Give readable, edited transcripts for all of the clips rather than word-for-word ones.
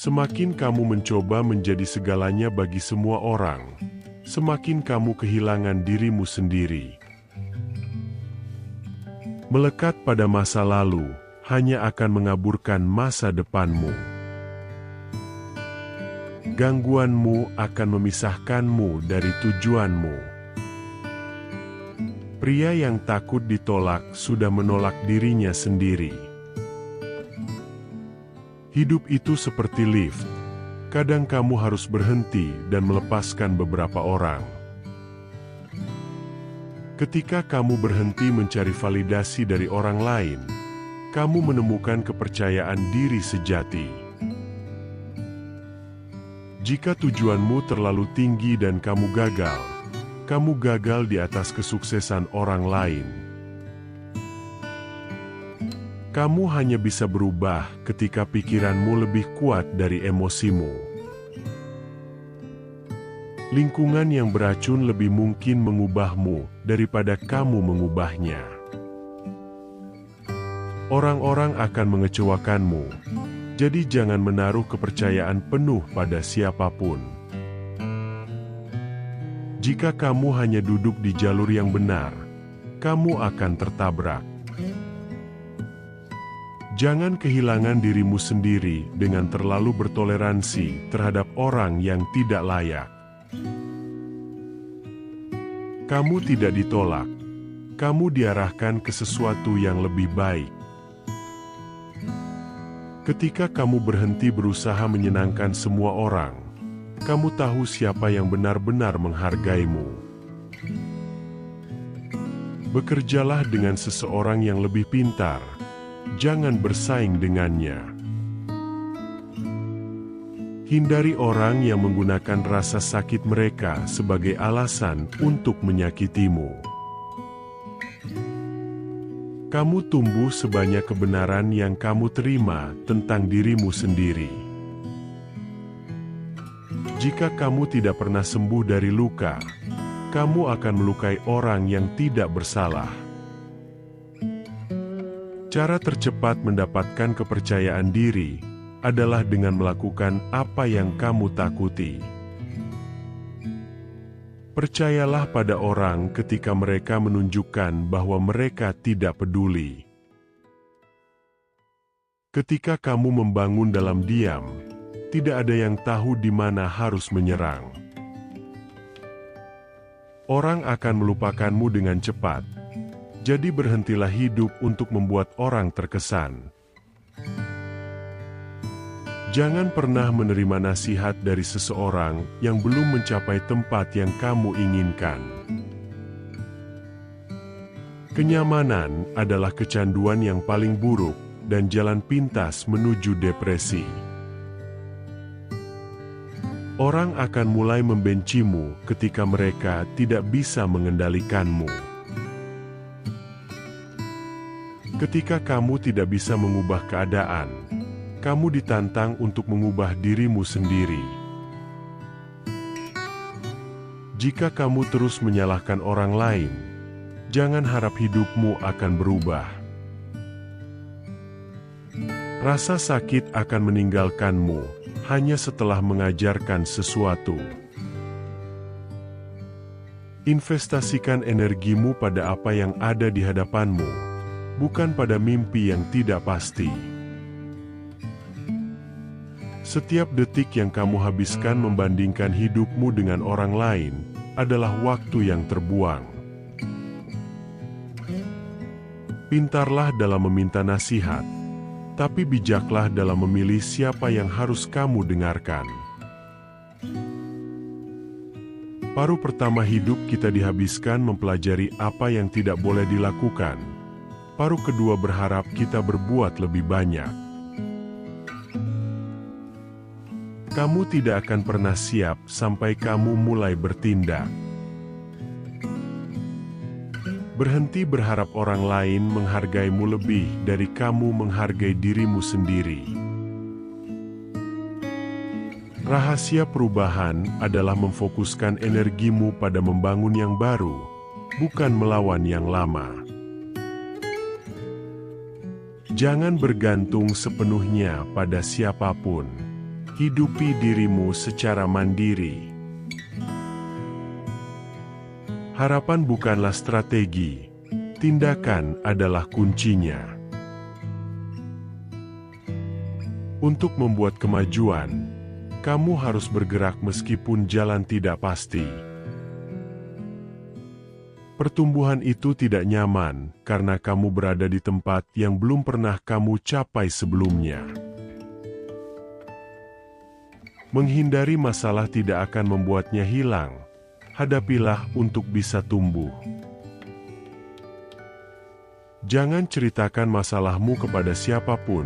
Semakin kamu mencoba menjadi segalanya bagi semua orang, semakin kamu kehilangan dirimu sendiri. Melekat pada masa lalu hanya akan mengaburkan masa depanmu. Gangguanmu akan memisahkanmu dari tujuanmu. Pria yang takut ditolak sudah menolak dirinya sendiri. Hidup itu seperti lift. Kadang kamu harus berhenti dan melepaskan beberapa orang. Ketika kamu berhenti mencari validasi dari orang lain, kamu menemukan kepercayaan diri sejati. Jika tujuanmu terlalu tinggi dan kamu gagal di atas kesuksesan orang lain. Kamu hanya bisa berubah ketika pikiranmu lebih kuat dari emosimu. Lingkungan yang beracun lebih mungkin mengubahmu daripada kamu mengubahnya. Orang-orang akan mengecewakanmu, jadi jangan menaruh kepercayaan penuh pada siapapun. Jika kamu hanya duduk di jalur yang benar, kamu akan tertabrak. Jangan kehilangan dirimu sendiri dengan terlalu bertoleransi terhadap orang yang tidak layak. Kamu tidak ditolak, kamu diarahkan ke sesuatu yang lebih baik. Ketika kamu berhenti berusaha menyenangkan semua orang, kamu tahu siapa yang benar-benar menghargaimu. Bekerjalah dengan seseorang yang lebih pintar. Jangan bersaing dengannya. Hindari orang yang menggunakan rasa sakit mereka sebagai alasan untuk menyakitimu. Kamu tumbuh sebanyak kebenaran yang kamu terima tentang dirimu sendiri. Jika kamu tidak pernah sembuh dari luka, kamu akan melukai orang yang tidak bersalah. Cara tercepat mendapatkan kepercayaan diri adalah dengan melakukan apa yang kamu takuti. Percayalah pada orang ketika mereka menunjukkan bahwa mereka tidak peduli. Ketika kamu membangun dalam diam, tidak ada yang tahu di mana harus menyerang. Orang akan melupakanmu dengan cepat. Jadi berhentilah hidup untuk membuat orang terkesan. Jangan pernah menerima nasihat dari seseorang yang belum mencapai tempat yang kamu inginkan. Kenyamanan adalah kecanduan yang paling buruk dan jalan pintas menuju depresi. Orang akan mulai membencimu ketika mereka tidak bisa mengendalikanmu. Ketika kamu tidak bisa mengubah keadaan, kamu ditantang untuk mengubah dirimu sendiri. Jika kamu terus menyalahkan orang lain, jangan harap hidupmu akan berubah. Rasa sakit akan meninggalkanmu hanya setelah mengajarkan sesuatu. Investasikan energimu pada apa yang ada di hadapanmu, bukan pada mimpi yang tidak pasti. Setiap detik yang kamu habiskan membandingkan hidupmu dengan orang lain adalah waktu yang terbuang. Pintarlah dalam meminta nasihat, tapi bijaklah dalam memilih siapa yang harus kamu dengarkan. Paruh pertama hidup kita dihabiskan mempelajari apa yang tidak boleh dilakukan. Paruh kedua berharap kita berbuat lebih banyak. Kamu tidak akan pernah siap sampai kamu mulai bertindak. Berhenti berharap orang lain menghargaimu lebih dari kamu menghargai dirimu sendiri. Rahasia perubahan adalah memfokuskan energimu pada membangun yang baru, bukan melawan yang lama. Jangan bergantung sepenuhnya pada siapapun. Hidupi dirimu secara mandiri. Harapan bukanlah strategi, tindakan adalah kuncinya. Untuk membuat kemajuan, kamu harus bergerak meskipun jalan tidak pasti. Pertumbuhan itu tidak nyaman karena kamu berada di tempat yang belum pernah kamu capai sebelumnya. Menghindari masalah tidak akan membuatnya hilang. Hadapilah untuk bisa tumbuh. Jangan ceritakan masalahmu kepada siapapun.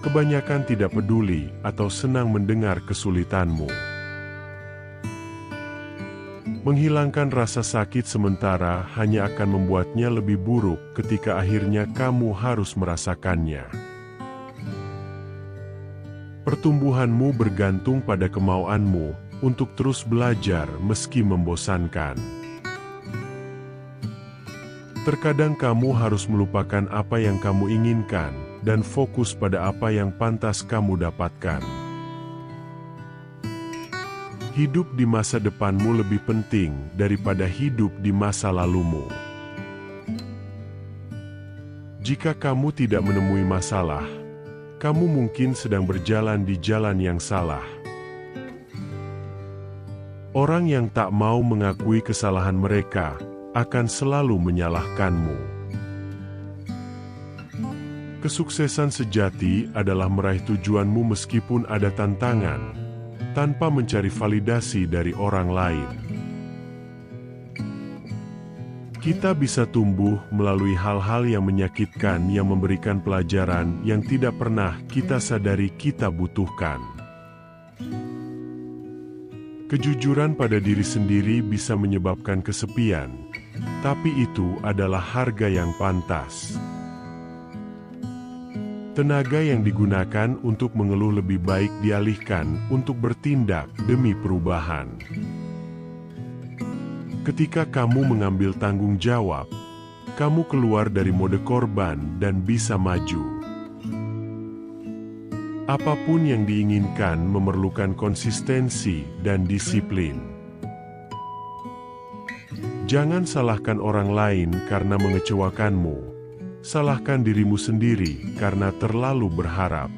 Kebanyakan tidak peduli atau senang mendengar kesulitanmu. Menghilangkan rasa sakit sementara hanya akan membuatnya lebih buruk ketika akhirnya kamu harus merasakannya. Pertumbuhanmu bergantung pada kemauanmu untuk terus belajar meski membosankan. Terkadang kamu harus melupakan apa yang kamu inginkan dan fokus pada apa yang pantas kamu dapatkan. Hidup di masa depanmu lebih penting daripada hidup di masa lalumu. Jika kamu tidak menemui masalah, kamu mungkin sedang berjalan di jalan yang salah. Orang yang tak mau mengakui kesalahan mereka akan selalu menyalahkanmu. Kesuksesan sejati adalah meraih tujuanmu meskipun ada tantangan, tanpa mencari validasi dari orang lain. Kita bisa tumbuh melalui hal-hal yang menyakitkan yang memberikan pelajaran yang tidak pernah kita sadari kita butuhkan. Kejujuran pada diri sendiri bisa menyebabkan kesepian, tapi itu adalah harga yang pantas. Tenaga yang digunakan untuk mengeluh lebih baik dialihkan untuk bertindak demi perubahan. Ketika kamu mengambil tanggung jawab, kamu keluar dari mode korban dan bisa maju. Apapun yang diinginkan memerlukan konsistensi dan disiplin. Jangan salahkan orang lain karena mengecewakanmu. Salahkan dirimu sendiri karena terlalu berharap.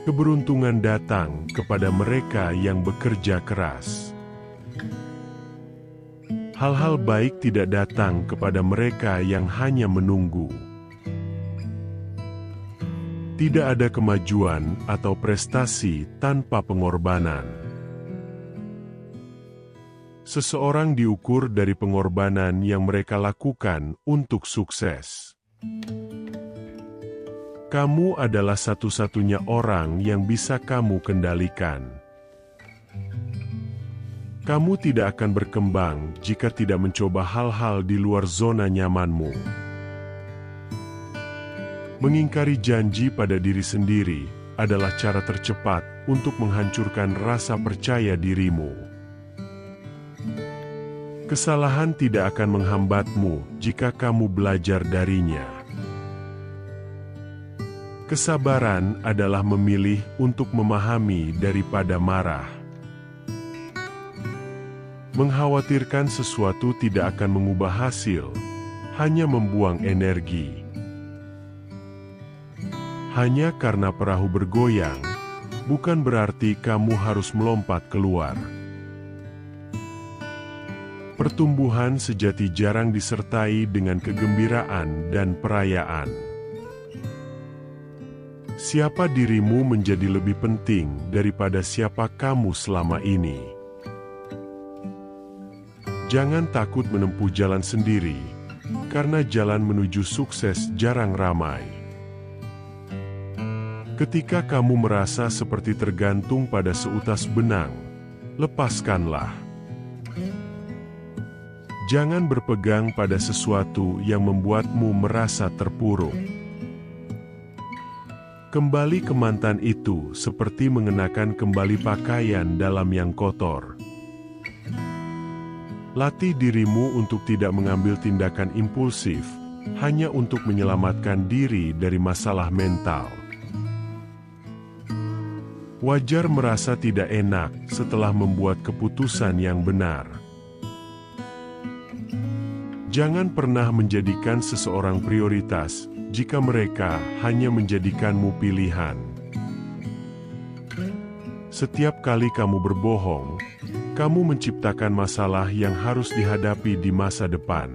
Keberuntungan datang kepada mereka yang bekerja keras. Hal-hal baik tidak datang kepada mereka yang hanya menunggu. Tidak ada kemajuan atau prestasi tanpa pengorbanan. Seseorang diukur dari pengorbanan yang mereka lakukan untuk sukses. Kamu adalah satu-satunya orang yang bisa kamu kendalikan. Kamu tidak akan berkembang jika tidak mencoba hal-hal di luar zona nyamanmu. Mengingkari janji pada diri sendiri adalah cara tercepat untuk menghancurkan rasa percaya dirimu. Kesalahan tidak akan menghambatmu jika kamu belajar darinya. Kesabaran adalah memilih untuk memahami daripada marah. Mengkhawatirkan sesuatu tidak akan mengubah hasil, hanya membuang energi. Hanya karena perahu bergoyang, bukan berarti kamu harus melompat keluar. Pertumbuhan sejati jarang disertai dengan kegembiraan dan perayaan. Siapa dirimu menjadi lebih penting daripada siapa kamu selama ini. Jangan takut menempuh jalan sendiri, karena jalan menuju sukses jarang ramai. Ketika kamu merasa seperti tergantung pada seutas benang, lepaskanlah. Jangan berpegang pada sesuatu yang membuatmu merasa terpuruk. Kembali ke mantan itu seperti mengenakan kembali pakaian dalam yang kotor. Latih dirimu untuk tidak mengambil tindakan impulsif, hanya untuk menyelamatkan diri dari masalah mental. Wajar merasa tidak enak setelah membuat keputusan yang benar. Jangan pernah menjadikan seseorang prioritas jika mereka hanya menjadikanmu pilihan. Setiap kali kamu berbohong, kamu menciptakan masalah yang harus dihadapi di masa depan.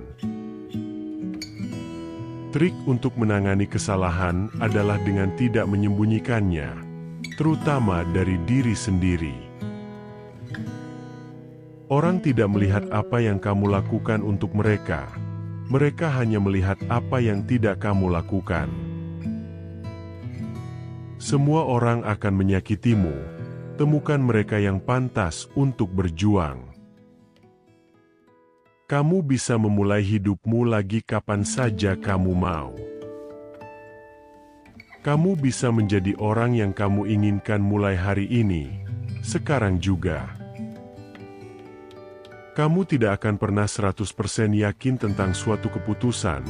Trik untuk menangani kesalahan adalah dengan tidak menyembunyikannya, terutama dari diri sendiri. Orang tidak melihat apa yang kamu lakukan untuk mereka. Mereka hanya melihat apa yang tidak kamu lakukan. Semua orang akan menyakitimu. Temukan mereka yang pantas untuk berjuang. Kamu bisa memulai hidupmu lagi kapan saja kamu mau. Kamu bisa menjadi orang yang kamu inginkan mulai hari ini, sekarang juga. Kamu tidak akan pernah 100% yakin tentang suatu keputusan,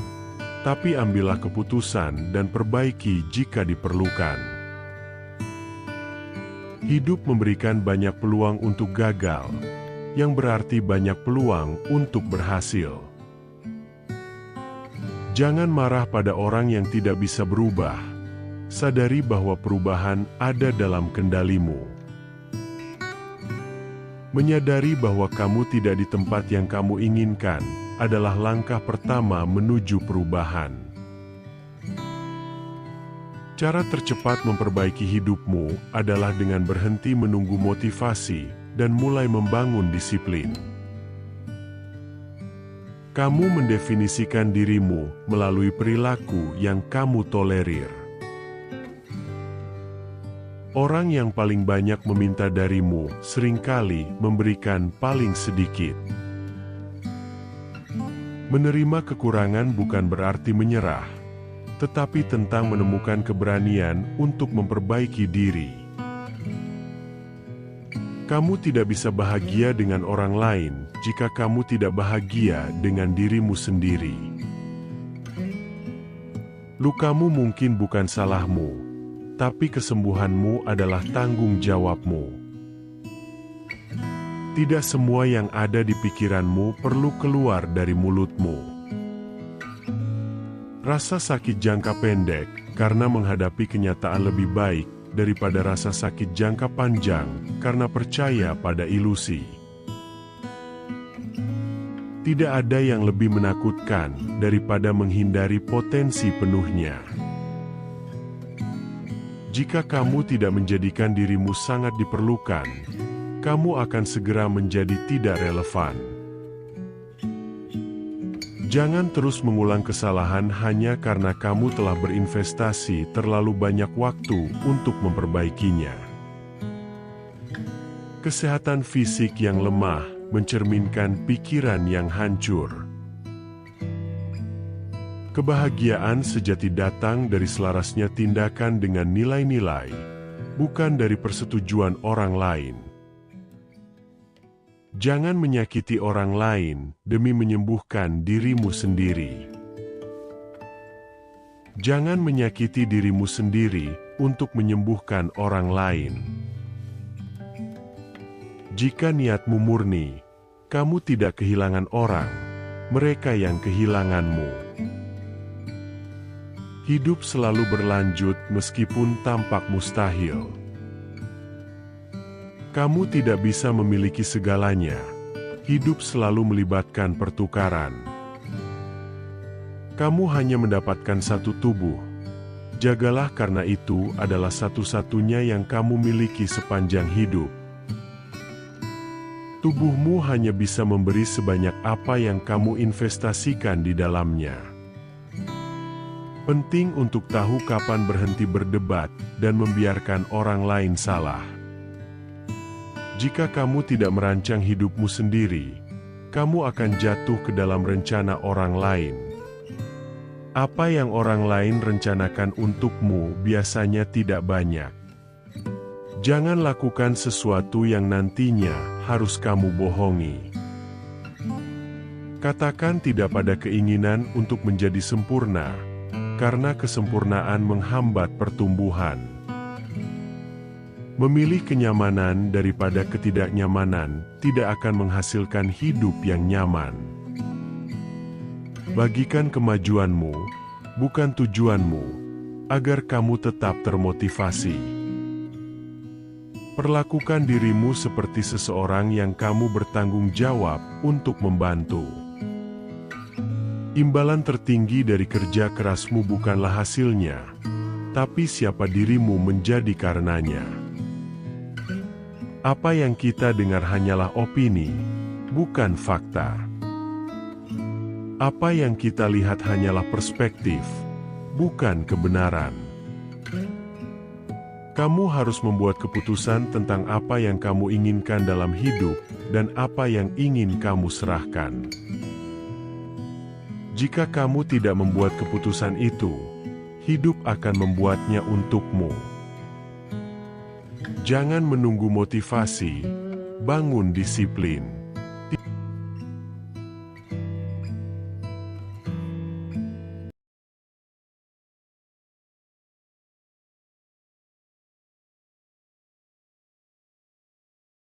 tapi ambillah keputusan dan perbaiki jika diperlukan. Hidup memberikan banyak peluang untuk gagal, yang berarti banyak peluang untuk berhasil. Jangan marah pada orang yang tidak bisa berubah. Sadari bahwa perubahan ada dalam kendalimu. Menyadari bahwa kamu tidak di tempat yang kamu inginkan adalah langkah pertama menuju perubahan. Cara tercepat memperbaiki hidupmu adalah dengan berhenti menunggu motivasi dan mulai membangun disiplin. Kamu mendefinisikan dirimu melalui perilaku yang kamu tolerir. Orang yang paling banyak meminta darimu seringkali memberikan paling sedikit. Menerima kekurangan bukan berarti menyerah, tetapi tentang menemukan keberanian untuk memperbaiki diri. Kamu tidak bisa bahagia dengan orang lain jika kamu tidak bahagia dengan dirimu sendiri. Lukamu mungkin bukan salahmu, tapi kesembuhanmu adalah tanggung jawabmu. Tidak semua yang ada di pikiranmu perlu keluar dari mulutmu. Rasa sakit jangka pendek karena menghadapi kenyataan lebih baik daripada rasa sakit jangka panjang karena percaya pada ilusi. Tidak ada yang lebih menakutkan daripada menghindari potensi penuhnya. Jika kamu tidak menjadikan dirimu sangat diperlukan, kamu akan segera menjadi tidak relevan. Jangan terus mengulang kesalahan hanya karena kamu telah berinvestasi terlalu banyak waktu untuk memperbaikinya. Kesehatan fisik yang lemah mencerminkan pikiran yang hancur. Kebahagiaan sejati datang dari selarasnya tindakan dengan nilai-nilai, bukan dari persetujuan orang lain. Jangan menyakiti orang lain demi menyembuhkan dirimu sendiri. Jangan menyakiti dirimu sendiri untuk menyembuhkan orang lain. Jika niatmu murni, kamu tidak kehilangan orang, mereka yang kehilanganmu. Hidup selalu berlanjut meskipun tampak mustahil. Kamu tidak bisa memiliki segalanya. Hidup selalu melibatkan pertukaran. Kamu hanya mendapatkan satu tubuh. Jagalah karena itu adalah satu-satunya yang kamu miliki sepanjang hidup. Tubuhmu hanya bisa memberi sebanyak apa yang kamu investasikan di dalamnya. Penting untuk tahu kapan berhenti berdebat dan membiarkan orang lain salah. Jika kamu tidak merancang hidupmu sendiri, kamu akan jatuh ke dalam rencana orang lain. Apa yang orang lain rencanakan untukmu biasanya tidak banyak. Jangan lakukan sesuatu yang nantinya harus kamu bohongi. Katakan tidak pada keinginan untuk menjadi sempurna, karena kesempurnaan menghambat pertumbuhan. Memilih kenyamanan daripada ketidaknyamanan tidak akan menghasilkan hidup yang nyaman. Bagikan kemajuanmu, bukan tujuanmu, agar kamu tetap termotivasi. Perlakukan dirimu seperti seseorang yang kamu bertanggung jawab untuk membantu. Imbalan tertinggi dari kerja kerasmu bukanlah hasilnya, tapi siapa dirimu menjadi karenanya. Apa yang kita dengar hanyalah opini, bukan fakta. Apa yang kita lihat hanyalah perspektif, bukan kebenaran. Kamu harus membuat keputusan tentang apa yang kamu inginkan dalam hidup dan apa yang ingin kamu serahkan. Jika kamu tidak membuat keputusan itu, hidup akan membuatnya untukmu. Jangan menunggu motivasi, bangun disiplin.